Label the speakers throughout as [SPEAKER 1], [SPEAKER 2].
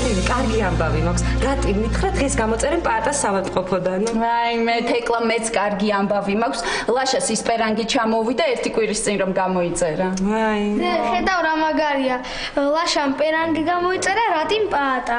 [SPEAKER 1] არიმე, კარგი ამბავი მაქვს. რატი მითხრა დღეს გამოწერენ პაატას საავადმყოფოდან.
[SPEAKER 2] აი მე თეკლა მეც კარგი ამბავი მაქვს. ლაშას ის პერანგი ჩამოვიდა ერთი კვირის წინ რომ გამოიწერა.
[SPEAKER 1] აი.
[SPEAKER 3] ხედავ რა მაგარია. ლაშამ პერანგი გამოიწერა, რატიმ პაატა.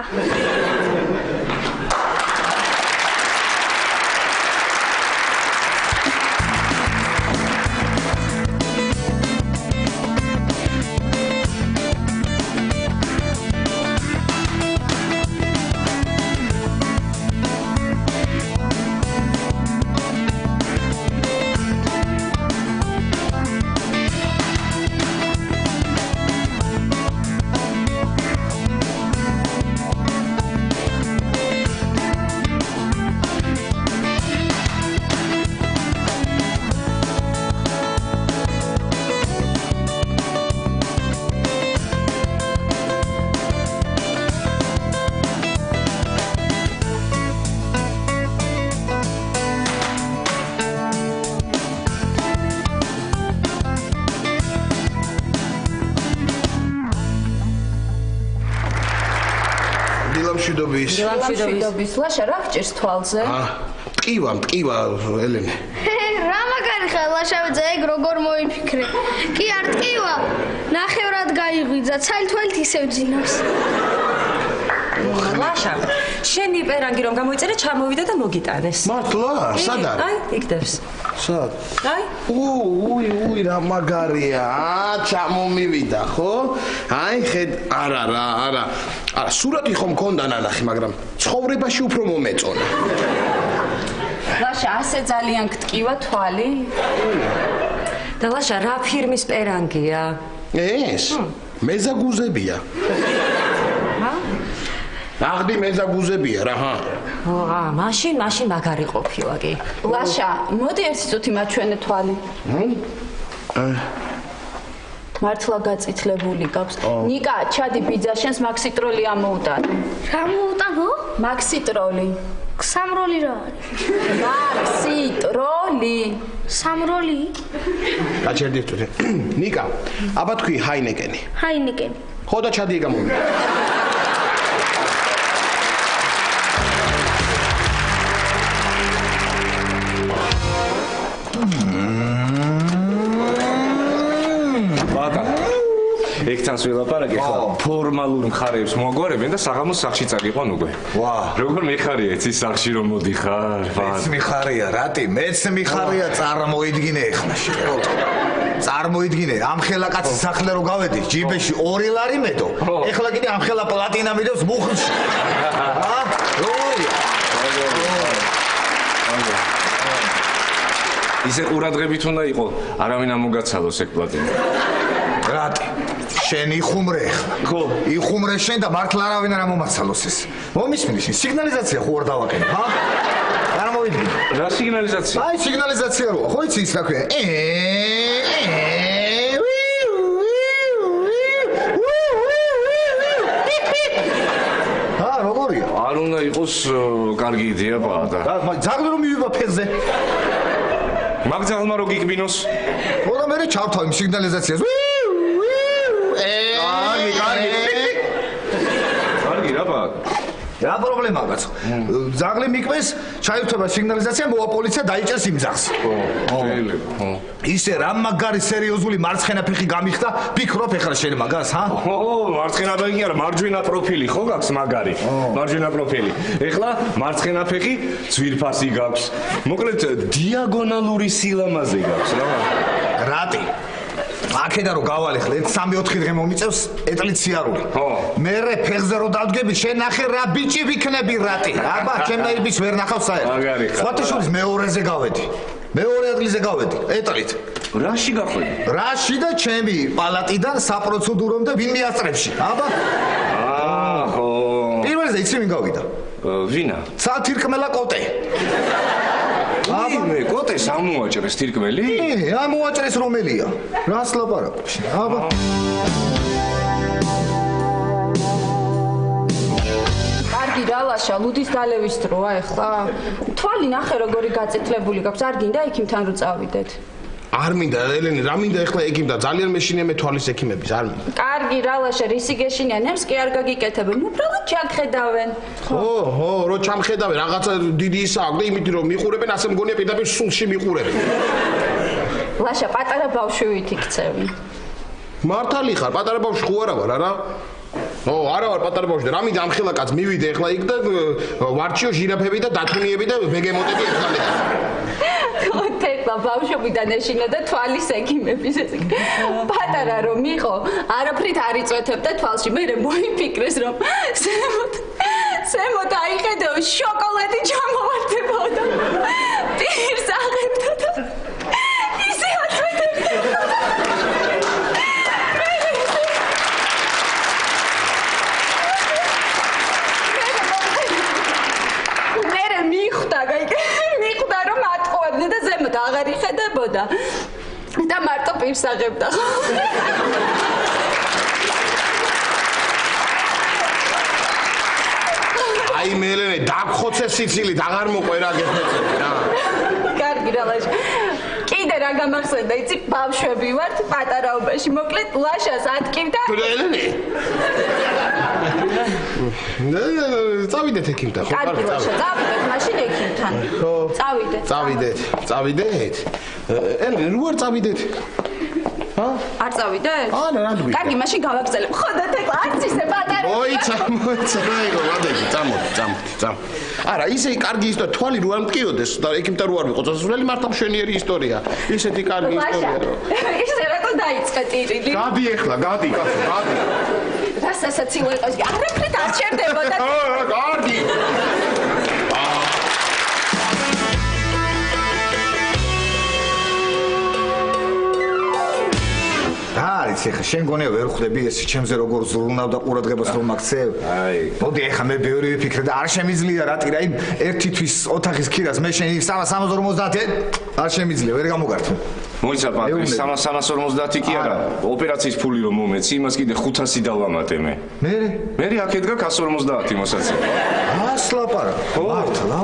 [SPEAKER 2] დილამშვიდობის. ლაშა რა გჭირს თვალზე?
[SPEAKER 4] მტკივა, ელენე.
[SPEAKER 3] რა მაგარი ხარ ლაშავიძე, ეგ როგორ მოიფიქრე. კი არ ტკივა. ნახევრად გაიღვიძა, ცალ-თვალით ისევ ძინავს.
[SPEAKER 1] ლაშა, შენი პერანგი რომ გამოიწერე, ჩამოვიდა და მოგიტანეს.
[SPEAKER 4] მართლა? სად არის?
[SPEAKER 1] აი, იქდევს.
[SPEAKER 4] სად?
[SPEAKER 1] აი.
[SPEAKER 4] უი, რა მაგარია. ჩამომივიდა, ხო? აი, არა. სურათი ხომ მქონდა ნანახი, მაგრამ ცხოვრებაში უფრო მომეწონა.
[SPEAKER 2] ლაშა, ასე ძალიან გტკივა თვალი?
[SPEAKER 1] და ლაშა, რა ფირმის პერანგია?
[SPEAKER 4] ეს? მეზაგუზებია. აღდი მეზაგუზებია რა, ჰა?
[SPEAKER 1] მაშინ მაგარი ყოფილა კი.
[SPEAKER 2] ლაშა, მოდი ერთი წუთი მაჩვენე თვალი. მართლა გაწითლებული გაქვს. ნიკა, ჩადი ბიძაშენს მაქსიტროლი ამოუტან.
[SPEAKER 3] რა მოუტანო?
[SPEAKER 2] მაქსიტროლი.
[SPEAKER 3] სამროლი რა არის?
[SPEAKER 2] მაქსიტროლი.
[SPEAKER 3] სამროლი?
[SPEAKER 4] გაჩერდი თუ. ნიკა, აბა თქვი ჰაინეკენი.
[SPEAKER 3] ჰაინეკენი.
[SPEAKER 4] ხო და ჩადი გამოვიდა.
[SPEAKER 5] ექცანს ველაპარაკე ხა ფორმალურ მხარეებს მოგვარებენ და საღამოს სახლში წაგიყვან უკვე. ვა, როგორ მიხარია იცი სახლში რომ მოდიხარ?
[SPEAKER 6] მეც მიხარია, რატი? მეც მიხარია, წარმოიდგინე ეხლა შეგო. წარმოიდგინე, ამ ხელა კაცის სახლე რო გავედი, ჯიბეში 2 ლარი მედო. ეხლა კიდე ამ ხელა პლატინა მიდევს მუხლში.
[SPEAKER 5] ისე ყურადღებით უნდა იყო, არავინ ამოგაცალოს ეგ პლატინა.
[SPEAKER 6] რატი? შენ იხუმრე ახლა.
[SPEAKER 5] ხო,
[SPEAKER 6] იხუმრე შენ და მართლა არავინ არ მომაცალოს ეს. მომისმინე შენ სიგნალიზაცია ხო არ დავაკეთე, ჰა? არ მოვიდგინე.
[SPEAKER 5] რა სიგნალიზაცია?
[SPEAKER 6] აი სიგნალიზაცია როა, ხო იცი ის რა ქვია? როგორია?
[SPEAKER 5] არ უნდა იყოს კარგი იდეა პაატა.
[SPEAKER 6] ძაღლი რომ მივივა ფეხზე.
[SPEAKER 5] მაგ ძაღლმა რო გიკბინოს?
[SPEAKER 6] ხო და მე ჩავთავ იმ სიგნალიზაციას.
[SPEAKER 5] კარგი რა პაატა.
[SPEAKER 6] რა პრობლემაა კაცო? ძაღლი მიკბეს, ჩაირთვება სიგნალიზაცია, მოვა პოლიცია დაიჭერს იმ ძაღლს.
[SPEAKER 5] ხო.
[SPEAKER 6] ისე რა მაგარი სერიოზული მარცხენა ფეხი გამიხდა, ფიქრობ ეხლა შენ მაგას, ჰა?
[SPEAKER 5] ხო, მარცხენა ფეხი არა, მარჯვენა პროფილი ხო გაქვს მაგარი? მარჯვენა პროფილი. ეხლა მარცხენა ფეხი ძვირფასი გაქვს. მოკლედ დიაგონალური სილამაზე გაქვს რა.
[SPEAKER 6] რატი? აქედან რო გავალე ხლე 3-4 დღე მომიწევს ეტლით სიარული. მერე ფეხზე რო დავდგები, შენ ნახე რა ბიჭი ვიქნები რატი. აბა, ჩემნაირი ბიჭს ვერ ნახავს საერთოდ. სხვათა შორის მეორეზე გავედი. მეორე ადგილზე გავედი, ეტლით.
[SPEAKER 5] რაში გახვედი?
[SPEAKER 6] რაში და ჩემი პალატიდან საპროცედურომდე ვინ მიასწრებში. აბა.
[SPEAKER 5] ხო.
[SPEAKER 6] პირველზე იცი ვინ გავიდა?
[SPEAKER 5] ვინა?
[SPEAKER 6] სათირკმელა კოტე.
[SPEAKER 5] მე კოტეს ამოაჭრეს თირკმელი?
[SPEAKER 6] ამოაჭრეს რომელია? რას ლაპარაკობ? აბა.
[SPEAKER 2] კარგი რა ლაშა, ლუდის დალევის დროა ეხლა. თვალი ნახე როგორი გაწითლებული გაქვს, არ გინდა იქიმთან რო წავიდეთ.
[SPEAKER 4] არ მინდა ელენი რა მინდა ეხლა ექიმ და ძალიან მეშინია მე თვალის ექიმების არ მინდა
[SPEAKER 2] კარგი რა ლაშა რისი გეშინიან ემს კი არ გაგიკეთებენ უბრალოდ ჩაგხედავენ
[SPEAKER 4] ხო რო ჩამხედავენ რაღაცა დიდი ისა აქვს და იმით რომ მიყურებენ ასე მგონია პირდაპირ სულში მიყურებენ
[SPEAKER 2] ლაშა პატარა ბავშვი ვითიქცევი
[SPEAKER 4] მართალი ხარ პატარა ბავშვი ხო არა ვარ არა არა ვარ პატარა ბავშვი რა მინდა ამხელა კაც მივიდე ეხლა იქ და ვარჩიო ჟირაფები და დათუნიები და ბეგემოტები ეხლა
[SPEAKER 2] თეთრ ბავშვობიდან ეშინა და თვალის ექიმების ეს პატარა რომ იყო არაფრით არ იწვეთებდა თვალში მე მოიფიქრეს რომ ზემოთ აიხედო შოკოლადი ჩამოვარდებოდა პირს აღებდა და ისე აწვეთებდა მიხდა რომ ატყუებდა და ზემოთ აღარ იხედებოდა და მარტო პირს აღებდა
[SPEAKER 4] აი მე ელენე დაგხოცე სიცილით აღარ მოყვე რა გეფეცები რა
[SPEAKER 2] კარგი რა ლაშა კიდე რა გამახსენდა იცი ბავშვები ვართ პატარაობაში მოკლედ ლაშას ატკივდა
[SPEAKER 4] ელენე წავიდეთ ექიმთან ხო
[SPEAKER 2] კარგი ლაშა წავიდეთ მაშინ ექიმთან
[SPEAKER 4] ხო
[SPEAKER 2] წავიდეთ
[SPEAKER 4] ელენე რო არ წავიდეთ
[SPEAKER 2] არ წავიდეთ?
[SPEAKER 4] არა, რადგან?
[SPEAKER 2] კარგი, მაშინ გავაგზავნებ. ხოდათ ეხლა არც ისე პატარა.
[SPEAKER 4] მოიცა, რაიგო, ვადები, წამო. არა, ისე კარგი ისტორია, თვალი რო არ მტკიოდეს და ექიმთან რო არ ვიყო წასასვლელი, მართლა მშვენიერი ისტორია. ისეთი კარგი ისტორია.
[SPEAKER 2] ისე რატო დაიწყე ტირილი?
[SPEAKER 4] გადი ეხლა, გადი.
[SPEAKER 2] რასაცილო იყოს? არაფრით არ ჩერდებოდა.
[SPEAKER 4] კარგი.
[SPEAKER 6] არის ეხა შენ გონია ვერ ხვდები ეს ჩემზე როგორ ზრუნავ და ყურადღებას რომ მაქცევ აი მოდი ეხა მე ბევრი ვიფიქრე და არ შემიძლია რა ტირა იმ ერთი თვის ოთახის ქირას მე შენ 350 არ შემიძლია ვერ გამოგართო
[SPEAKER 5] მოიცა პატრი 350 კი არა ოპერაციის ფული რომ მომეცი იმას კიდე 500 დავამატე მე მე აქ ედგა 150 მოსაცე
[SPEAKER 6] ასლაპარა მართლა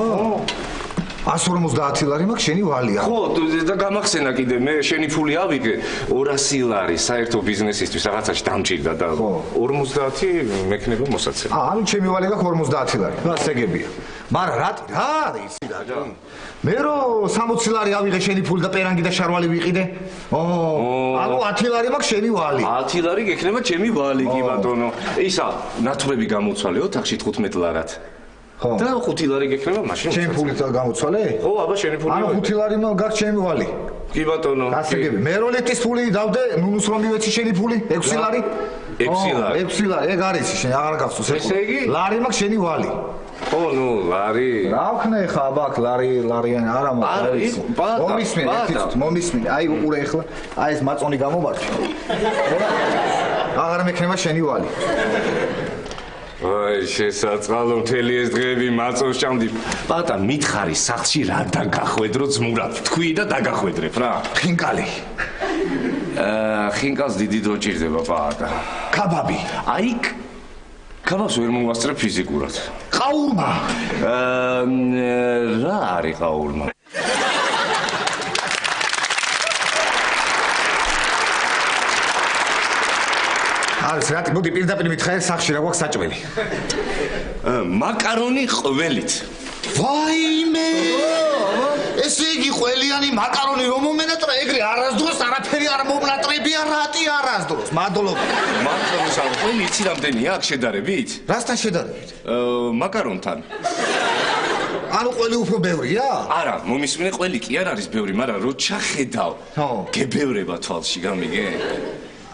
[SPEAKER 6] 150 ლარი მაქვს შენი ვალია.
[SPEAKER 5] ხო, და გამახსენა კიდე მე შენი ფული ავიღე 200 ლარი საერთო ბიზნესისთვის რაღაცაში დამჭირდა და 50 მექნება მოსაცე.
[SPEAKER 6] ანუ ჩემი ვალი გაქვს 50 ლარი. რა ეგებია. მაგრამ რა არის იცი რა. მე რო 60 ლარი ავიღე შენი ფული და პერანგი და შარვალი ვიყიდე. ანუ 10 ლარი მაქვს შენი ვალი.
[SPEAKER 5] 10 ლარი გექნება ჩემი ვალი კი ბატონო. ისა, ნათვრები გამოცვალე ოთახში 15 ლარად. ხო. და 5 ლარი გექნება მაშინ.
[SPEAKER 6] ჩემი ფულით გამოცვალე?
[SPEAKER 5] ხო, აბა შენი ფული.
[SPEAKER 6] ანუ 5 ლარი მაქვს ჩემი ვალი.
[SPEAKER 5] კი ბატონო.
[SPEAKER 6] გასაგები. მე როლეთის ფული დავდე, ნუნუს რომ მივეცი შენი ფული? 6 ლარი?
[SPEAKER 5] 6 ლარი.
[SPEAKER 6] 6 ლარი, ეგ არის შენ აღარ გახსოვს ეს.
[SPEAKER 5] ესე იგი?
[SPEAKER 6] ლარი მაქვს შენი ვალი.
[SPEAKER 5] ო, ნუ ლარი.
[SPEAKER 6] რა ვქნა ახლა აბა ლარიანი არა მაქვს. მომისმინე. აი უყურე ახლა. აი ეს მაწონი გამომარჩი. აღარ მექნება შენი ვალი.
[SPEAKER 5] აი შესაწყალო მთელი ეს დღეები მაწონს ჭამდი. პატა მითხარი სახლში რა დაგახვედრო ძმურად. თქვი და დაგახვედრებ რა.
[SPEAKER 6] ხინკალი.
[SPEAKER 5] ხინკალს დიდი დრო ჭირდება პატა.
[SPEAKER 6] კაბაბი.
[SPEAKER 5] აი კაბაბს ვერ მოვასწრებ ფიზიკურად.
[SPEAKER 6] ყაურმა.
[SPEAKER 5] რა არის ყაურმა?
[SPEAKER 6] არის რა მოდი პირდაპირ მითხარ სახში რა გვაქვს საჭმელი.
[SPEAKER 5] მაკარონი ყველით.
[SPEAKER 6] ვაიმე! ესე იგი ყველიანი მაკარონი რომ მომენატრა ეგრე არასდროს არაფერი არ მომნატრებია რატი არასდროს მადლობა.
[SPEAKER 5] მაკარონის ყველი იცი რამდენია აქ შედარებით?
[SPEAKER 6] რასთან შედარებით?
[SPEAKER 5] მაკარონთან.
[SPEAKER 6] ანუ ყველი უფრო ბევრია?
[SPEAKER 5] არა, მომისმინე ყველი კი არ არის ბევრი, მაგრამ რო ჩახედავ. გებევრება თვალში, გამიგე?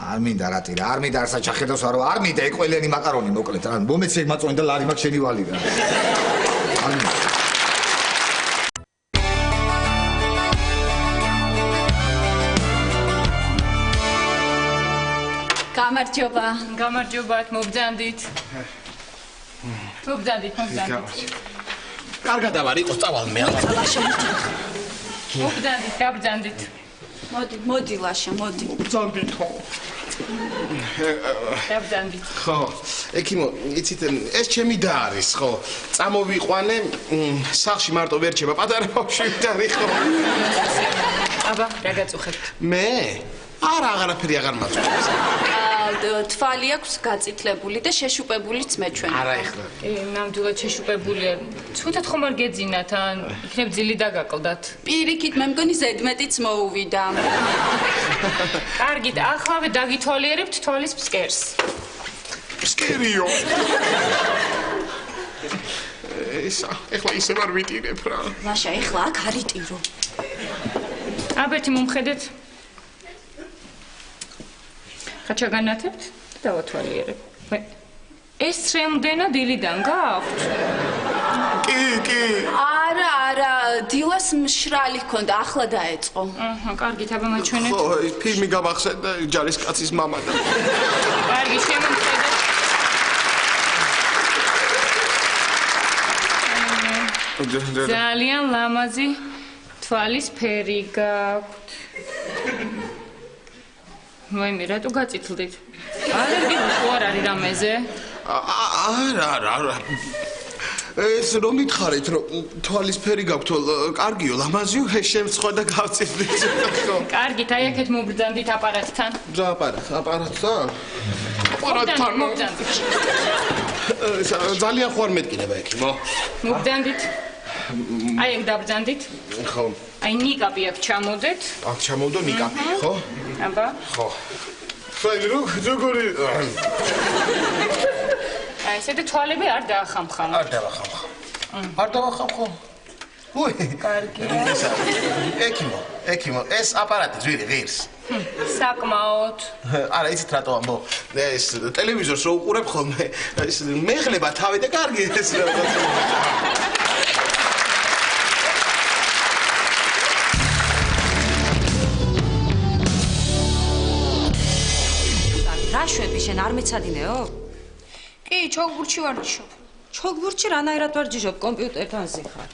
[SPEAKER 6] არ მინდა რატი რა, არ მინდა არსა ჩახედავს არო, არ მინდა ეგ ყველიანი მაკარონი მოკლედ რა. მომეცი ეგ მაწონი და ლარი მაქვს შენი ვალი რა. არ მინდა.
[SPEAKER 2] გამარჯობა, მობძანდით.
[SPEAKER 4] კარგად ავარ იყოს წავალ მე აღარ.
[SPEAKER 2] მობძანდით. მოდი ლაშა, მოდი.
[SPEAKER 4] მობძანდით ხო.
[SPEAKER 2] დაბძანდით.
[SPEAKER 4] ხო, ექიმო, იცით ეს ჩემი და არის, ხო. წამოვიყვანე, სახლში მარტო ვერ ჩება, პატარა ბავშვი არის ხო.
[SPEAKER 2] აბა, რა გაწუხებთ?
[SPEAKER 4] მე? არა, აღარაფერი აღარ მაწყობს.
[SPEAKER 2] თვალი აქვს გაწითლებული და შეშუპებულიც მეჩვენა.
[SPEAKER 4] არა ეხლა.
[SPEAKER 7] ნამდვილად შეშუპებულია. ცუდად ხომ არ გეძინათ, ან იქნებ ძილი დაგაკლდათ.
[SPEAKER 2] პირიქით, მე მგონი ზედმეტიც მოუვიდა.
[SPEAKER 7] კარგით, ახლავე დაგითვალიერებთ თვალის ფსკერს.
[SPEAKER 4] ფსკერიო. ეხლა ისევ არ ვიტირებ რა.
[SPEAKER 2] ლაშა, ეხლა აქ არიტირო.
[SPEAKER 7] აბერტი მომხედეთ. ხაჩაგანათებთ და დავათვალიერებ. ეს რემდენა დილიდან გააქვთ?
[SPEAKER 4] კი.
[SPEAKER 2] არა, დილას მშრალი ჰქონდა, ახლა დაეწყო.
[SPEAKER 7] აჰა, კარგით, აბა მაჩვენეთ.
[SPEAKER 4] ხო, ფილმი გამახსენდა ჯარისკაცის მამა და.
[SPEAKER 7] კარგი, შემომხედეთ. ძალიან ლამაზი თვალის ფერი გაქვთ. ვაიმე, რატო გაწითლდით? ალერგია თუ არ არის რამეზე?
[SPEAKER 4] არა. ეს რომ მითხარით, რომ თვალის ფერი გაქვთ, კარგიო, ლამაზიო, შემცხვა და გავწითლით.
[SPEAKER 7] კარგით, აი აქეთ მობრძანდით აპარატთან.
[SPEAKER 4] რა აპარატთან? აპარატთან.
[SPEAKER 7] მობრძანდით.
[SPEAKER 4] ძალიან ხوار მეტკინება ექიმო.
[SPEAKER 7] მობრძანდით. აი ეგ დაბრძანდით.
[SPEAKER 4] ხო.
[SPEAKER 7] აი ნიკაპი აქ ჩამოდეთ.
[SPEAKER 4] აქ ჩამოვდო ნიკაპი, ხო?
[SPEAKER 7] აბა.
[SPEAKER 4] ხო. საერთოდ როგორი
[SPEAKER 7] აი ესეთი თვალები არ დაახამხა.
[SPEAKER 4] არ დავახამხო. უი.
[SPEAKER 7] კარგი.
[SPEAKER 4] ექიმო, ეს აპარატი ძვირი ღირს.
[SPEAKER 7] საკმაოდ.
[SPEAKER 4] არა, იცით რატო ამბო? ეს ტელევიზორს რო უყურებ ხოლმე, ეს მეხლება თავი და კარგი ეს რა.
[SPEAKER 1] რა შვები შენ არ მეცადინეო?
[SPEAKER 3] კი, ჩოგბურთში ვარ ჯიშობ.
[SPEAKER 1] ჩოგბურთში რანაირად ვარ ჯიშობ კომპიუტერთან ზიხარ.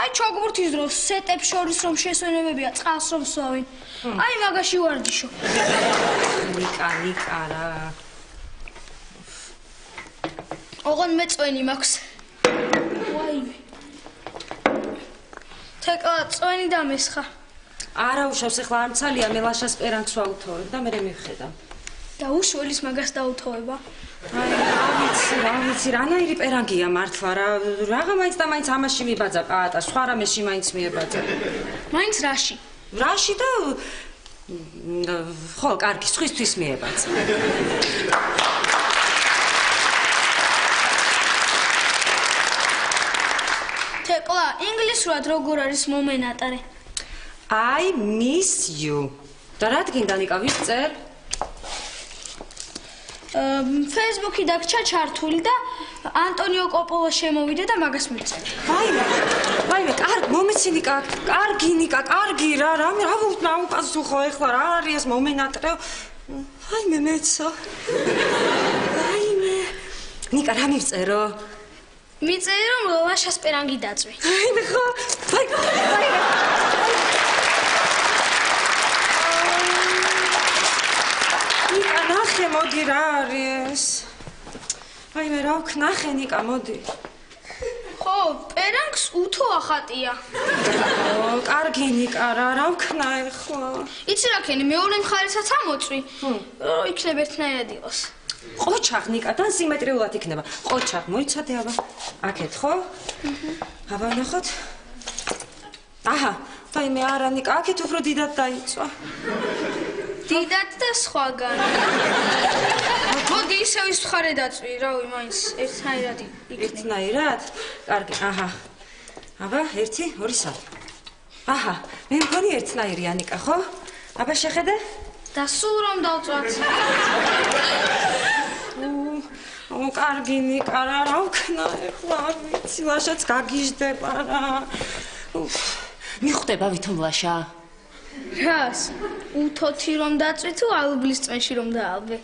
[SPEAKER 3] აი ჩოგბურთის დროს სეტებს შორის რომ შესვენებებია, წყალს რომ სვავენ. აი მაგაში ვარ ჯიშობ.
[SPEAKER 1] ნიკა რა.
[SPEAKER 3] ოღონ მეწვენი მაქვს. ვაიმე. თეკლა წვენი დამესხა.
[SPEAKER 1] არა უშავს ახლა არ მცალია მე ლაშას პერანგს ვაუთოვებ და მე მივხედავ.
[SPEAKER 3] და უშველის მაგას დაუთოვება.
[SPEAKER 1] რა ვიცი, რანაირი პერანგია მართლა რა. რაღა მაინც და მაინც ამაში მიბაძა პაატა, სხვა რამეში მაინც მიებაძა.
[SPEAKER 3] მაინც რაში?
[SPEAKER 1] რაში და ხო, კარგი, სხვისთვის მიებაძა.
[SPEAKER 3] თეკლა, ინგლისურად როგორ არის მომენატარე?
[SPEAKER 1] I miss you. და რა დგინდა ნიკა ვის წერ?
[SPEAKER 3] Facebook-ი დაგჭა ჩართული და ანტონიო კოპოლა შემოვიდა და მაგას მიწერე.
[SPEAKER 1] ვაიმე, კარგი, მომეცი ნიკა, კარგი რა ვუპასუხო ეხლა რა არის ეს მომენატრე. ვაიმე, მეცო. ვაიმე. ნიკა, რა მივწერო?
[SPEAKER 3] მიწერე რომ ლაშას პერანგი დაწვი.
[SPEAKER 1] ვაიმე, ხო. ვაიმე. ნახე, მოდი რა არის? ვაიმე, რა ვქნახე ნიკა, მოდი.
[SPEAKER 3] ხო, პერანგს უთო ახატია.
[SPEAKER 1] კარგი ნიკა რა ვქნაე ხო?
[SPEAKER 3] იცი რა ქენი, მეორე მხარესაც ამოწვი. რომ იქნებ ერთნაირად იყოს.
[SPEAKER 1] ყოჩაღ ნიკა, სიმეტრიულად იქნება. ყოჩაღ, მოიცადე აბა. აქეთ ხო? აბა ნახოთ. აჰა, ვაიმე, არა ნიკა, აქეთ უფრო დიდად დაიწვა.
[SPEAKER 3] დიდად და სხვაგან. მოდი ისევ ის მხარე დაწვი, რავი, მაინც ერთნაირად იქნება.
[SPEAKER 1] ერთნაირად? კარგი, აჰა. აბა, 1, 2, 3. აჰა, მე მგონი ერთნაირია ნიკა, ხო? აბა შეხედე?
[SPEAKER 3] და სულ რომ დავწვათ.
[SPEAKER 1] კარგი ნიკა რა ვქნაე ხო, არ ვიცი, ლაშაც გაგიჟდება რა. მიხვდება ვითომ ლაშა?
[SPEAKER 3] რას? უთოთი რომ დაწვი თუ ალბლის წვენში რომ დაალბე?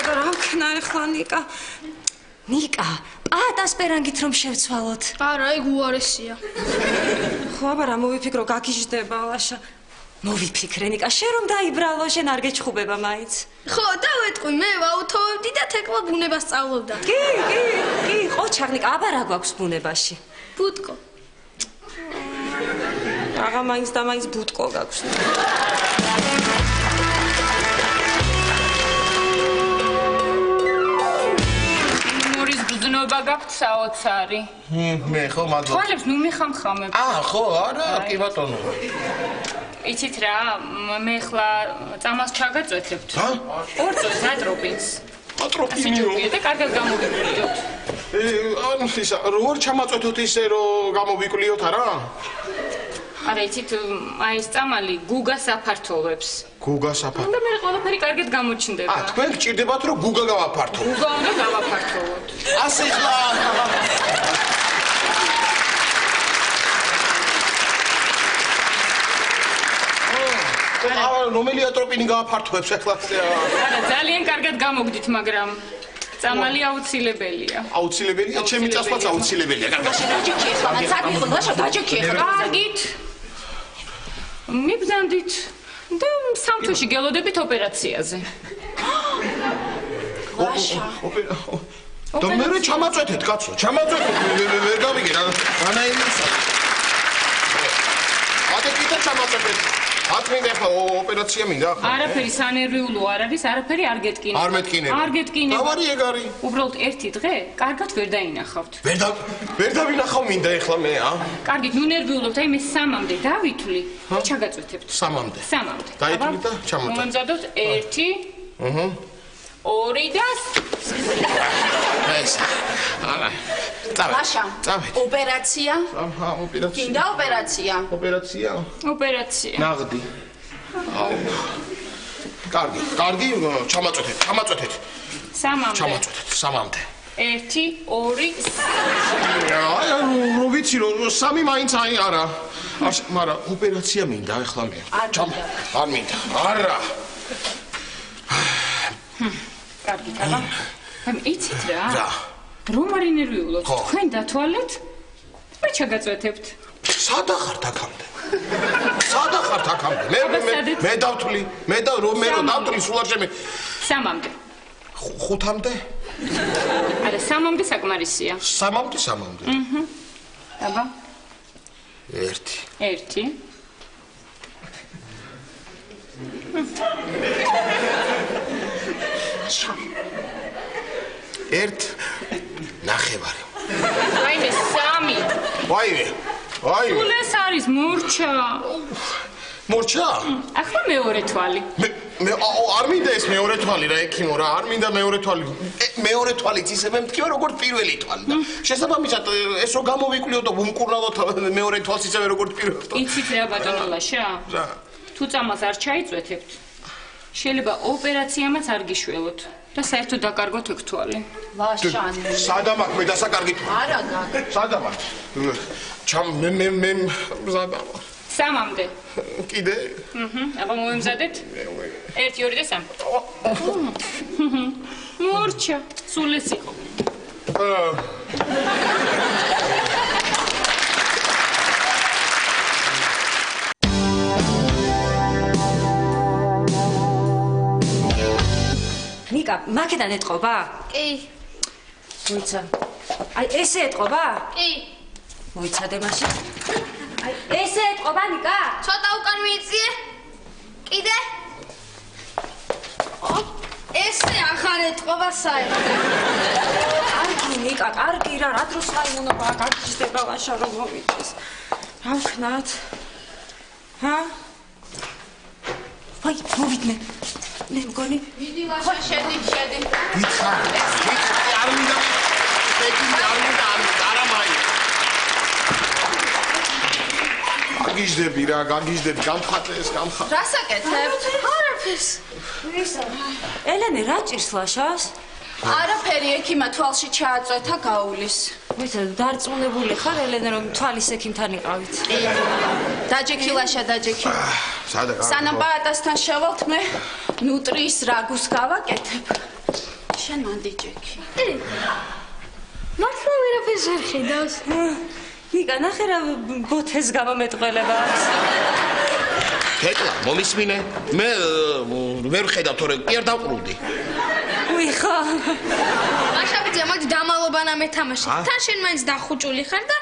[SPEAKER 1] და რა ვქნაე ხო ნიკა? ნიკა, პაატას პერანგით რომ შევცვალოთ.
[SPEAKER 3] არა, ეგ უარესია.
[SPEAKER 1] ხო, აბა რა მოვიფიქრო, გაგიჟდება ლაშა. მოვიფიქრე ნიკა, შენ რომ დაიბრალო, შენ არ გეჩხუბება მაინც.
[SPEAKER 3] ხო, დავეტყვი, მე ვაუთოვებდი და თეკლა ბუნება სწავლობდა.
[SPEAKER 1] კი, ყოჩაღ ნიკა, აბა რა გვაქვს ბუნებაში?
[SPEAKER 3] ბუტკო.
[SPEAKER 1] აღა მაინც და მაინც ბუტკო გაქვს.
[SPEAKER 7] მორის ბრძნობა გაქვთ საოცარი.
[SPEAKER 4] მე ხო მადლობა.
[SPEAKER 7] თვალებს ნუ მიხამხამებ.
[SPEAKER 4] ხო, არა, კი ბატონო.
[SPEAKER 7] იცით რა, მე ხლა წამას ჩაგაწვეთებთ. ორ წელს ატროპინს.
[SPEAKER 4] ატროპინიო.
[SPEAKER 7] და კარგად გამოვიკვლიოთ.
[SPEAKER 4] ანუ ისა როგორ ჩამაწვეთოთ ისე რომ გამოვიკვლიოთ არა?
[SPEAKER 7] არა, იცით, აი ეს წამალი გუგას აფართოვებს.
[SPEAKER 4] გუგას აფართო.
[SPEAKER 7] და მე ყველაფერი კარგად გამოჩნდება.
[SPEAKER 4] თქვენ გჭირდებათ რომ გუგა გავაფართო.
[SPEAKER 7] გუგა უნდა გავაფართოვოთ.
[SPEAKER 4] ასე ხლა რომელი ატროპინი გააფართოებს ახლა?
[SPEAKER 7] არა, ძალიან კარგად გამოგდით, მაგრამ წამალი აუცილებელია.
[SPEAKER 4] აუცილებელია, ჩემი წასვლაც აუცილებელია.
[SPEAKER 7] კარგით. მიბრძანდით და სამთვეში გელოდებით ოპერაციაზე.
[SPEAKER 4] და მე ჩამაწვეთეთ, კაცო, ჩამაწვეთეთ, ვერ გავიგე რა. რანაირისა. ატეკით და ჩამაწვეთეთ. ატმინდა ხა ოპერაცია მინდა?
[SPEAKER 7] არაფერი სანერვიულო არ არის, არაფერი არ გეტკინება.
[SPEAKER 4] არ მეტკინება.
[SPEAKER 7] არ გეტკინება.
[SPEAKER 4] დავარი ეგ არის.
[SPEAKER 7] უბრალოდ ერთი დღე კარგად ვერ დაინახავთ.
[SPEAKER 4] ვერ დავინახავ მინდა ეხლა მე,
[SPEAKER 7] კარგით, ნუ ნერვიულობთ, აი მე 3-მდე დავითვლი და ჩაგაწვეთებთ.
[SPEAKER 4] 3-მდე.
[SPEAKER 7] 3-მდე.
[SPEAKER 4] დაითვლით და ჩამოწვეთ.
[SPEAKER 7] მომემზადოთ 1 2 და
[SPEAKER 4] ეს. არა.
[SPEAKER 2] ლაშა, ოპერაცია?
[SPEAKER 4] ოპერაცია.
[SPEAKER 2] გინდა ოპერაცია?
[SPEAKER 7] ოპერაცია.
[SPEAKER 4] ნაღდი. კარგი, ჩამაწვეთეთ.
[SPEAKER 7] 3-მდე.
[SPEAKER 4] ჩამაწვეთეთ, 3-მდე.
[SPEAKER 7] 1 2
[SPEAKER 4] რო ვიცი რომ 3 მაინც არა. მაგრამ ოპერაცია მინდა ეხლა მე. არ მინდა. არა.
[SPEAKER 7] კარგი, აბა. იცით რა? რომ არ ინერვიულოთ, თქვენ დათვალეთ, მე ჩაგაწვეთებთ.
[SPEAKER 4] სადახართ აქამდე? მე დავთვლი, მე დავთვლი სულ არ შემე.
[SPEAKER 7] 3-მდე.
[SPEAKER 4] 5-მდე?
[SPEAKER 7] არა, 3-მდე საკმარისია.
[SPEAKER 4] 3-მდე.
[SPEAKER 7] აბა.
[SPEAKER 4] 1 1 ნახევარი.
[SPEAKER 7] აიმე 3.
[SPEAKER 4] ვაიმე.
[SPEAKER 7] სულ ეს არის მორჩა.
[SPEAKER 4] მორჩა?
[SPEAKER 7] ახლა მეორე თვალი.
[SPEAKER 4] მე არ მინდა ეს მეორე თვალი რა ექიმო რა, არ მინდა მეორე თვალი. მეორე თვალიც ისე მე მткиვა როგორც პირველი თვალი და შესაბამისად ეს რო გამოვიკვლიო და ვუმკურნალოთ მეორე თვალს ისევე როგორც პირველ თვალს.
[SPEAKER 7] იცით რა ბატონო ლაშა?
[SPEAKER 4] რა?
[SPEAKER 7] თუ წამალს არ ჩაიწვეთებთ, შეიძლება ოპერაციამაც არ გიშველოთ და საერთოდ დაკარგოთ ეგ თვალი.
[SPEAKER 2] ლაშანი.
[SPEAKER 4] სადამაკ მე დასაკარგი თვალი.
[SPEAKER 2] არა გაგ.
[SPEAKER 4] სადამაკ. მე სადამაკ.
[SPEAKER 7] 3-მდე.
[SPEAKER 4] კიდე?
[SPEAKER 7] აბა მომემზადეთ? 1 2 და 3. მორჩა, სულ ეს იყო.
[SPEAKER 1] ნიკა, მაკედან ეთყობა?
[SPEAKER 3] კი.
[SPEAKER 1] მოიცა. აი ესე ეთყობა?
[SPEAKER 3] კი.
[SPEAKER 1] მოიცადე მაშინ. აი ესე ეთყობა ნიკა?
[SPEAKER 3] ცოტა უკან მიიწიე. კიდე? ესე ახარ ეთყობა საერთოდ.
[SPEAKER 1] კარგი ნიკა, კარგი რა დროს საიმონობა გაგიჟდება ლაშა რომ მოვიდეს. რა ვქნათ? ვაი, მოვიდნენ. მე მგონი
[SPEAKER 2] დიდი ლაშა შედი.
[SPEAKER 4] გითხარ არ მინდა არა მაი გაგიჟდები გამხატე ეს
[SPEAKER 2] რას აკეთებთ?
[SPEAKER 3] არაფერს.
[SPEAKER 1] ელენე რა ჭირს ლაშას?
[SPEAKER 2] არაფერი ექიმა თვალში ჩააწვეთა გაულის.
[SPEAKER 1] ვიცი დარწმუნებული ხარ ელენე რომ თვალის ექიმთან იყავით?
[SPEAKER 2] დაჯექი ლაშა დაჯექი.
[SPEAKER 4] სადა?
[SPEAKER 2] სანამ პაატასთან შევალთ მე ნუტრიის რაგუს გავაკეთებ. შენ მანდიჯექი.
[SPEAKER 3] მართლა ვერაფერს არ ხედავს.
[SPEAKER 1] ნიკა ნახე რა ბოთეს გამომეტყველება აქვს.
[SPEAKER 4] თეკლა, მომისმინე. მე ვერ ხედავ თორე კი არ დავყრუდი.
[SPEAKER 1] უიხო.
[SPEAKER 3] ლაშაბიძე, მოდი დამალობანა მეთამაშე. თან შენ მაინც დახუჭული ხარ და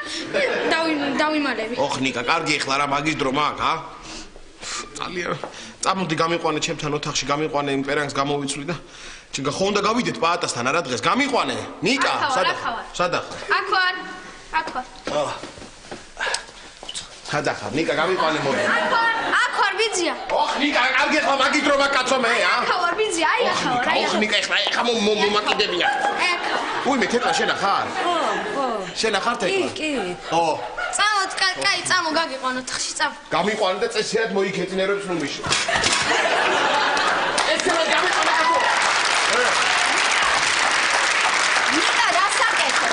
[SPEAKER 3] დავიმალები.
[SPEAKER 4] ოხ ნიკა, კარგი ეხლა რა მაგის დრო მაგ, ა? ძალიან. წამოდი გამიყვანე ჩემთან ოთახში, გამიყვანე იმ პერანგს გამოვიცვლი და ჩიგა ხო უნდა გავიდეთ პაატასთან არა დღეს, გამიყვანე. ნიკა, სადა ხარ?
[SPEAKER 3] აქ ვარ.
[SPEAKER 4] სადახარ? ნიკა, გამიყვანე მოდი.
[SPEAKER 3] აქ ვარ, ბიძია.
[SPEAKER 4] ოხ ნიკა, კარგი ეხლა მაგის დრო მაგ კაცო მე, ა?
[SPEAKER 3] აქ ვარ, ბიძია, აი ახ ვარ, აი.
[SPEAKER 4] ოხ ნიკა, ეხლა მომაკიდებია. უიმე, თეკლა შენ ახარ?
[SPEAKER 1] ხო.
[SPEAKER 4] შენ ახარ თეკლა?
[SPEAKER 1] კი.
[SPEAKER 4] ო.
[SPEAKER 3] წამოთ, კაი, წამო, გაგიყვან ოთახში, წამო.
[SPEAKER 4] გამიყვანე და წესიათ მოიქეწინერებს ნუმიში. ესელა გამიყვანე კაცო.
[SPEAKER 2] ნიკა დასაკეთე.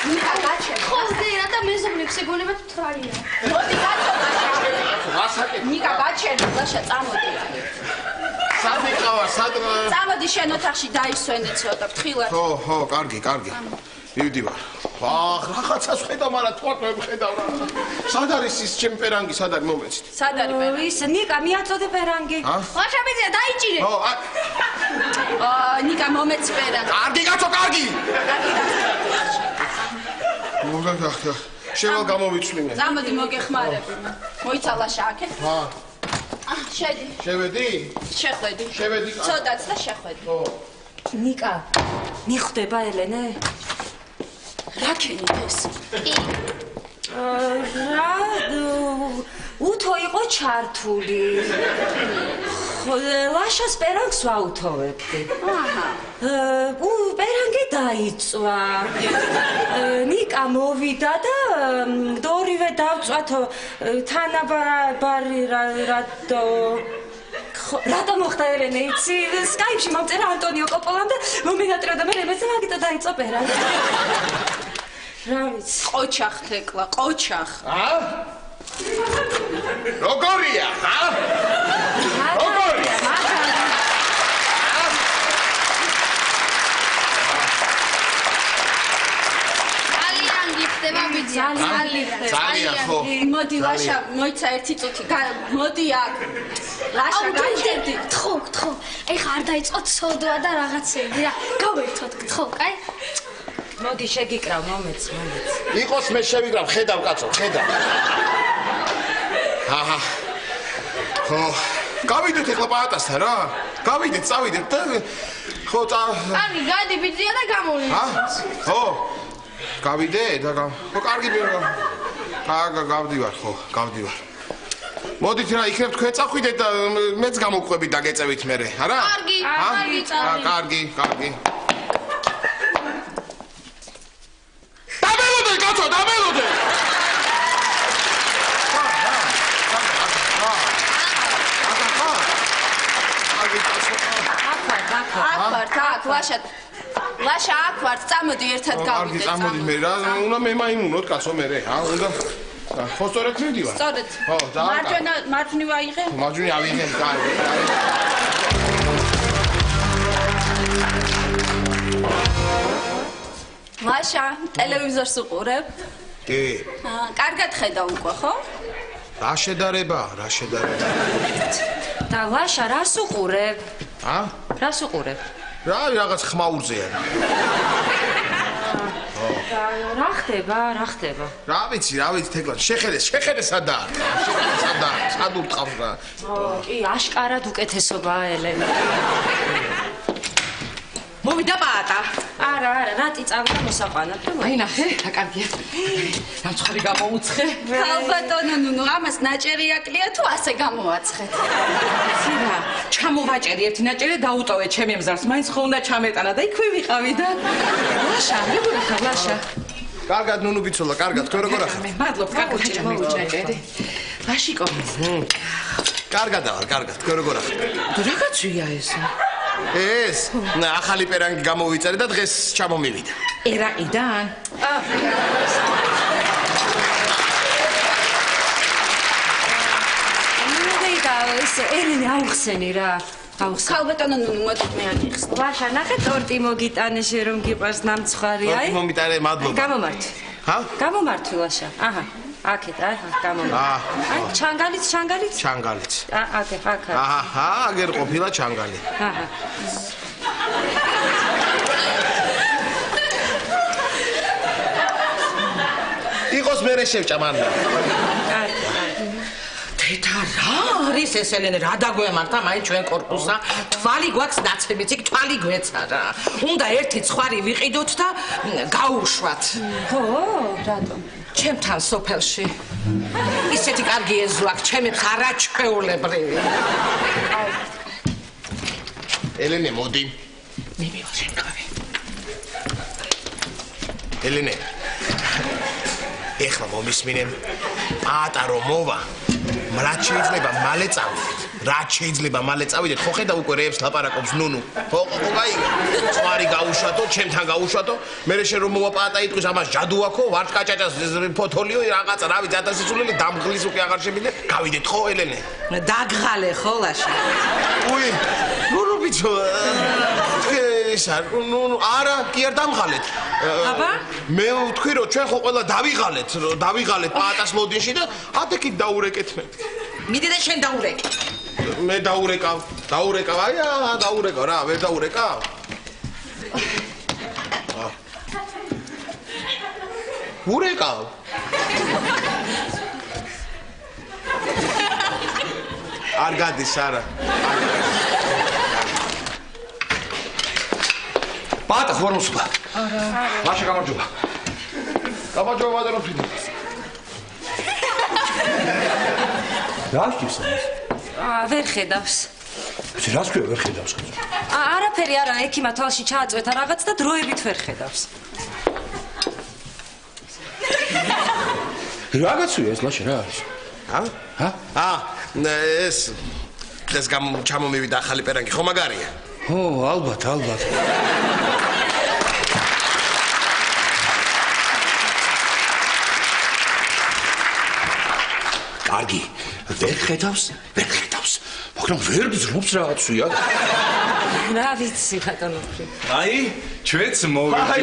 [SPEAKER 2] ნიკა გაჩერდა.
[SPEAKER 3] ხო, ზეირა და მეზობლებს ეგონებათ თვალია.
[SPEAKER 2] მოდი გაწოვა.
[SPEAKER 4] ასაკეთე.
[SPEAKER 2] ნიკა გაჩერდა, ლაშა წამოდი.
[SPEAKER 4] სამიყავა,
[SPEAKER 2] წამოდი შენ ოთახში დაისვენე ცოტა, ფრთხილად.
[SPEAKER 4] ხო, კარგი. მივდივარ. აх, რაღაცას ხედავ, მაგრამ თქვა მე ხედავ რა. სად არის ის ჩემი პერანგი, სად არის მომეცით?
[SPEAKER 2] სად არის პერანგი?
[SPEAKER 1] ის ნიკა მიაწოდე პერანგი.
[SPEAKER 3] ლაშაბიძე, დაიჭირე.
[SPEAKER 4] ო,
[SPEAKER 2] ნიკა მომეც პერანგი.
[SPEAKER 4] კარგი კაცო, კარგი. მოგაგახტა. შევალ გამოვიცვლი მე.
[SPEAKER 2] წამოდი მოგეხმარები. მოიცა ლაშა აქეთ. შედი.
[SPEAKER 4] შევედი?
[SPEAKER 2] შეხვედი.
[SPEAKER 4] შევედი.
[SPEAKER 2] ცოტაც და შეხვედი.
[SPEAKER 4] ო.
[SPEAKER 1] ნიკა, მიხვდება ელენე?
[SPEAKER 2] რა ქენიდეს?
[SPEAKER 1] რა უთო იყო ჩართული. ლაშას პერანგს ვაუთოვებდი. პერანგი დაიწვა. ნიკა მოვიდა და ორივე დავწვათო თანაბარი რატო რატო მოხდა ელენე იცი? სკაიპში მომწერა ანტონიო კოპოლამ და მომენატრეოდა მე მეც მაგიტო დაიწვა პერანგი. რა ვიცი.
[SPEAKER 2] ყოჩახ თეკლა, ყოჩახ.
[SPEAKER 4] როგორია, როგორია?
[SPEAKER 3] ძალიან გიხდება ბიძია,
[SPEAKER 4] ძალიან ხო.
[SPEAKER 2] მოდი ლაშა, მოიცა ერთი წუთი. მოდი აქ. ლაშა გაჩერდი.
[SPEAKER 3] თხო. ეხა არ დაიწყოთ სოდვა და რაღაცები რა. გავერთოთ, თხო, კაი?
[SPEAKER 1] მოდი შეგიკრავ მომეც.
[SPEAKER 4] იყოს მე შევიკრავ, ხედავ კაცო, ხედავ. აჰა. ხო. გავიდეთ ეხლა პაატასთან რა. გავიდეთ, წავიდეთ და ხო
[SPEAKER 3] კარგი, გადი ბიძია და გამოვლინე.
[SPEAKER 4] ხო. გავიდე და ხო კარგი გავდივარ, ხო, გავდივარ. მოდით რა, იქნებ თქვენ წახვიდეთ და მეც გამოვყვებით და გეწევით მერე, არა?
[SPEAKER 3] კარგი, წავიდე.
[SPEAKER 4] კარგი. დაბელოდე, კაცო, დაბელოდე!
[SPEAKER 2] აქ ლაშა აქ ვარ, წამოდი ერთად გავიდეთ.
[SPEAKER 4] კარგი, წამოდი მე რა, უნდა მე მაიმუნოთ კაცო მერე, უნდა ხო სწორად მივდივარ?
[SPEAKER 2] სწორედ.
[SPEAKER 4] ხო,
[SPEAKER 2] მარჯვენა აიღე.
[SPEAKER 4] მარჯვენა ავიღე, კარგი.
[SPEAKER 2] ლაშა, ტელევიზორს უყურებ?
[SPEAKER 4] კი.
[SPEAKER 2] კარგად ხედავ უკვე, ხო?
[SPEAKER 4] რა შედარება?
[SPEAKER 1] და ლაშა რას უყურებ? რას უყურებ?
[SPEAKER 4] რა რაღაც ხმაურზეა.
[SPEAKER 1] რა ხდება?
[SPEAKER 4] რა ვიცი, თეკლან, შეხედე სადაა. სად უტყავს რა.
[SPEAKER 1] კი, აშკარად უკეთესობაა ელენე.
[SPEAKER 8] მოვიდა პაატა.
[SPEAKER 1] არა, რატი წავიდა მოსაყვანად.
[SPEAKER 8] აი ნახე, რა კარგია. დამცხარი გამოუცხე.
[SPEAKER 2] ქალბატონო ნუნუ, ამას ნაჭერი აკლია თუ ასე გამოაცხეთ?
[SPEAKER 8] ცირა, ჩამოვაჭერი ერთი ნაჭერი დაუტოვე ჩემი მზარს. მაინც ხო უნდა ჩამეტანა და იქვე ვიყავი და ლაშა, როგორ ხარ ლაშა?
[SPEAKER 4] კარგად ნუნუ ბიცოლა, კარგად, თქვენ როგორ ახართ?
[SPEAKER 8] მადლობ, კარგად ჩამოვიჭერი. ლაშიკო.
[SPEAKER 4] კარგად, თქვენ როგორ ახართ?
[SPEAKER 8] რაღაცია ეს.
[SPEAKER 4] ეს ახალი პერანგი გამოვიწერე და დღეს ჩამომივიდა.
[SPEAKER 8] ერაყიდან?
[SPEAKER 1] ელენე აუხსენი რა.
[SPEAKER 2] ქალბატონო ნუნუ, მოდით მე აღიხსნი.
[SPEAKER 1] ლაშა, ნახე ტორტი მოგიტანე რომ გიყვარს ნამცხვარი, აი.
[SPEAKER 4] მომიტანე, მადლობა.
[SPEAKER 1] გამომართვი. გამომართვი ლაშა. აჰა. აქეთ, გამომი. აი, ჩანგალიც.
[SPEAKER 4] ჩანგალიც.
[SPEAKER 1] აქ.
[SPEAKER 4] აჰა, აგერ ყოფილა ჩანგალი.
[SPEAKER 1] აჰა.
[SPEAKER 4] იყოს მერე შევჭა მანდ.
[SPEAKER 8] თეთა რა არის ეს ელენე რა დაგვემართა მაინც ჩვენ კორპუსა თვალი გვაქვს ნაცებიც იქ თვალი გვეცა რა უნდა ერთი ცხარი ვიყიდოთ და გაუშვათ
[SPEAKER 1] ხო რატომ
[SPEAKER 8] ჩემთან სოფელში ისეთი კარგი ეზო აქვს ჩემებს არაჩვეულებრივი
[SPEAKER 4] ელენე მოდი
[SPEAKER 8] მივიღო შემკავი
[SPEAKER 4] ელენე ეხლა მომისმინე პატარო მოვა რაც შეიძლება მალე წავიდეთ ხო ხედავ უკვე რეებს ლაპარაკობს ნუნუ ხო გაიგე ხვარი გაუშვათო ჩემთან გაუშვათო მე შენ რომ მოვაპატა იტყვის ამას ჯადუ აქო ვართ კაჭაჭას ფოთოლიო რაღაცა რავი ძათასისულელი დამღლის უკვე აღარ შემიძლია გავიდეთ ხო ელენე
[SPEAKER 8] დაგღალე ხო ლაშა
[SPEAKER 4] უი ნუნუ ბიჭო ნუ არა კი არ დამღალეთ
[SPEAKER 8] აბა
[SPEAKER 4] მე ვთქვი რომ ჩვენ ხო ყველა დავიღალეთ პატას ლოდინში და ათეკით დაურეკეთ მე
[SPEAKER 8] მიდი და შენ დაურეკე
[SPEAKER 4] მე დაურეკავ აი დაურეკავ რა ვერ დაურეკავ ურეკავ არ გადის არა
[SPEAKER 6] პატა ხორმოსულა არა ლაშა გამარჯობა ვადეროფიდი რა შევს
[SPEAKER 1] ვერ ხედავს
[SPEAKER 6] რას ქვია ვერ ხედავს
[SPEAKER 1] არაფერი არა ექიმა თვალში ჩააწვეთა რაღაც და დროებით ვერ ხედავს
[SPEAKER 6] რაღაცია ეს ლაშა რა არის
[SPEAKER 4] ეს ჩამომივიდა ახალი პერანგი ხო მაგარია
[SPEAKER 6] ო ალბათ კარგი ვერ ხედავს მაგრამ ვერ გძრობს რაღაცია
[SPEAKER 1] რა ვიცი ბატონო
[SPEAKER 5] აი ჩვენც მოვიდი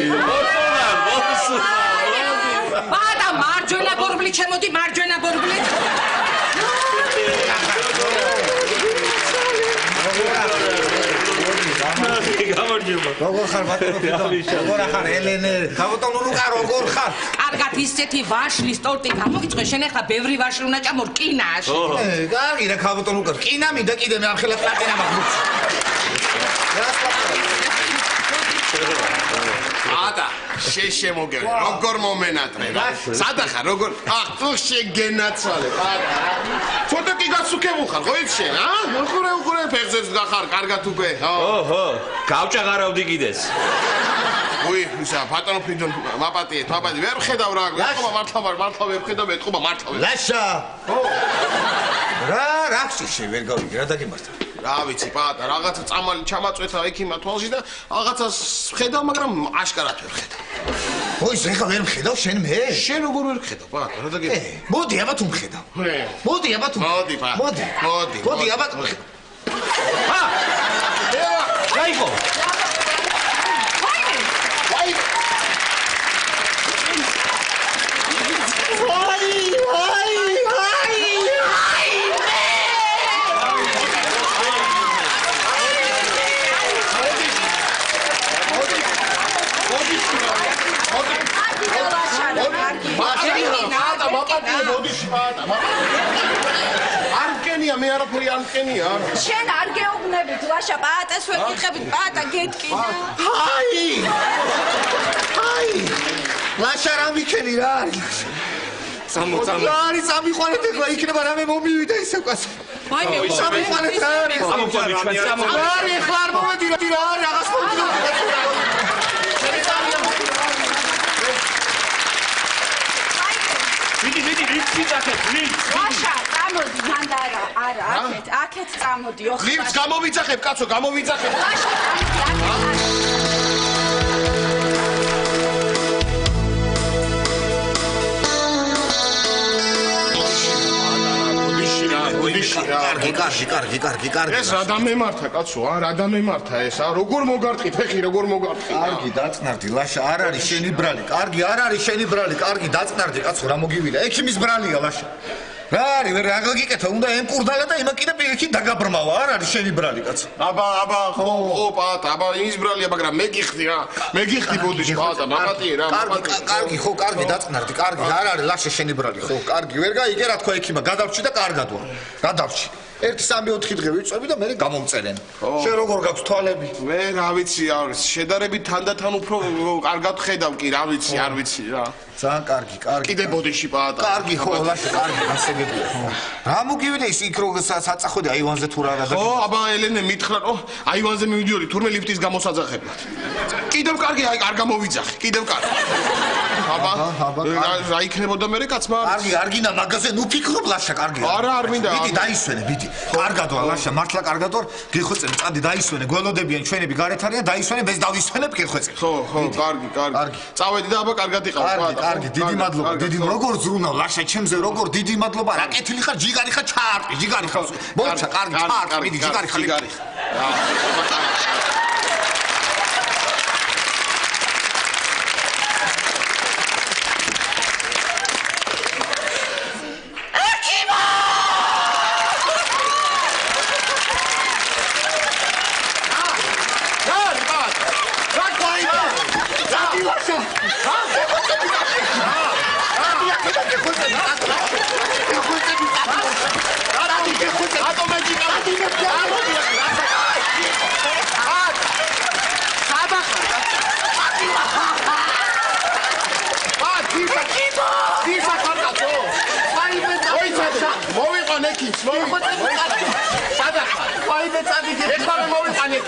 [SPEAKER 8] პატა მარჯვენა ბორბლი ჩემოდი მარჯვენა ბორბლი
[SPEAKER 5] გამარჯობა
[SPEAKER 6] როგორ ხარ ბატონო როგორ ხარ ელენე ბატონო ლუკა როგორ ხარ
[SPEAKER 8] კარგად ისეთი ვაშლის ტორტი გამოგიწვე შენ ახლა ბევრი ვაშლი უნდა ჭამო რკინაში
[SPEAKER 6] კარგი რა ბატონო ლუკა რკინა მინდა კიდე მე ახლა პლატინა მაქვს
[SPEAKER 4] ატა შემოგე როგორ მომენატრე რა სადახარ როგორ თუ შეგენაცვალე ატა ცოტა კი გასუქებულ ხარ ხო იცი შენ უყურე ფეხზეც გახარ კარგად უკვე
[SPEAKER 5] ოჰო გავჭაღარავდი კიდეს
[SPEAKER 4] უი ისა ბატონო ფრიდონ მაპატიეთ ვერ ხედავ რა ეთყობა მართლა ვერ ხედავ ეთყობა მართლა
[SPEAKER 6] ლაშა რა ხსი ვერ გავიგე რა დაგემართა
[SPEAKER 4] რა ვიცი პატა რაღაცა წამალი ჩამაწვეთა ექიმა თვალში და რაღაცას ხედავ მაგრამ აშკარად ვერ ხედავ
[SPEAKER 6] ой ეხლა ვერ მხედავ შენ მე
[SPEAKER 4] შენ როგორ ვერ ხედავ პატა რა დაგე
[SPEAKER 6] მოდი აბათ უმხედავ მოდი პატა მოდი აბათ გაიგო
[SPEAKER 4] არკენია მე არაფერი არკენია
[SPEAKER 2] შენ არ გეუბნებით ლაშა პატას ვერ გიხებით პატა გეტკინა
[SPEAKER 6] აი ლაშა რა მიქენი რა არის
[SPEAKER 5] წამო
[SPEAKER 6] არის წამიყვანეთ ეხლა იქნება რამე მომივიდა ისე ყვას
[SPEAKER 8] აი მე
[SPEAKER 6] წამიყვანეთ რა არის
[SPEAKER 5] წამო
[SPEAKER 6] არის ეხლა არ მომედი რა არის რაღაც მომივიდა
[SPEAKER 5] ვიდი ვიძახეთ
[SPEAKER 2] ლაშა წამოდი მანდარა არა აქეთ წამოდი ოხ
[SPEAKER 4] ლიფტს გამოვიძახებ კაცო გამოვიძახებ
[SPEAKER 2] ლაშა
[SPEAKER 4] ბოდიში რა.
[SPEAKER 6] კარგი.
[SPEAKER 4] ეს რა დამემართა კაცო, რა დამემართა ეს, როგორ მოგარტყი ფეხი, როგორ მოგარტყი?
[SPEAKER 6] კარგი, დაწნარდი, ლაშა, არ არის შენი ბრალი. კარგი, არ არის შენი ბრალი. კარგი, დაწნარდი, კაცო, რა მოგივიდა? ექიმის ბრალია, ლაშა. რა არის, ვერ აგიგიკეთა, უნდა ემკურდალა და იმან კიდე პირიქით დაგაბრმავა, არ არის შენი ბრალი, კაცო.
[SPEAKER 4] აბა, ხო, პატა, აბა, იმის ბრალია, მაგრამ მე გიხდი რა. მე გიხდი ბოდიში, პატა, მამატიე რა, მამატიე.
[SPEAKER 6] კარგი, ხო, კარგი, დაწნარდი, კარგი, არ არის ლაშა შენი ბრალი, ხო, კარგი, ვერ გაიგე რა თქვა ექიმა, გადავჭი და კარგად ვარ. გადავჭი. 1-3-4 დღე ვიწვევი და მე გამომწერენ. შენ როგორ გაქვს თვალები?
[SPEAKER 4] მე რა ვიცი, არის შედარებით თანდათან უფრო კარგად ხედავ კი, რა ვიცი, არ ვიცი რა.
[SPEAKER 6] ძალიან კარგი.
[SPEAKER 4] კიდე ბოდიში პატა.
[SPEAKER 6] კარგი, ხო, ლაშა, კარგი, გასაგებია. რა მოგივიდა ის იქ რო საწახვედი აივანზე თუ რა და
[SPEAKER 4] ხო, აბა ელენე მითხრა, აივანზე მივიდიოდი, თურმე ლიფტის გამოსაძახებლად. კიდევ კარგი, აი, არ გამოვიძახი, კიდევ კარგი. აბა, რა იქნებოდა მე კაცმა?
[SPEAKER 6] კარგინა, მაგაზე ნუ ფიქრობ ლაშა, კარგია.
[SPEAKER 4] არა, არ მინდა.
[SPEAKER 6] ბიდი დაისვენე, ბიდი. კარგად ვარ ლაშა, მართლა კარგად ვარ. გიხვეწენ, წადი დაისვენე, გველოდებიან ჩვენები გარეთ არიან, დაისვენე, მე დავისვენებ, გიხვეწენ.
[SPEAKER 4] ხო, კარგი. წავედი და აბა კარგად იყავ,
[SPEAKER 6] კარგი, დიდი მადლობა, დიდი როგორ ზრუნავ ლაშა ჩემზე, როგორ დიდი მადლობა, რა კეთილი ხარ, ჯიგარი ხარ, ჩაარტყი, ჯიგარი ხარ. მოიცა, კარგი, ბიდი, ჯიგარი ხარ.
[SPEAKER 4] მოვიყანე.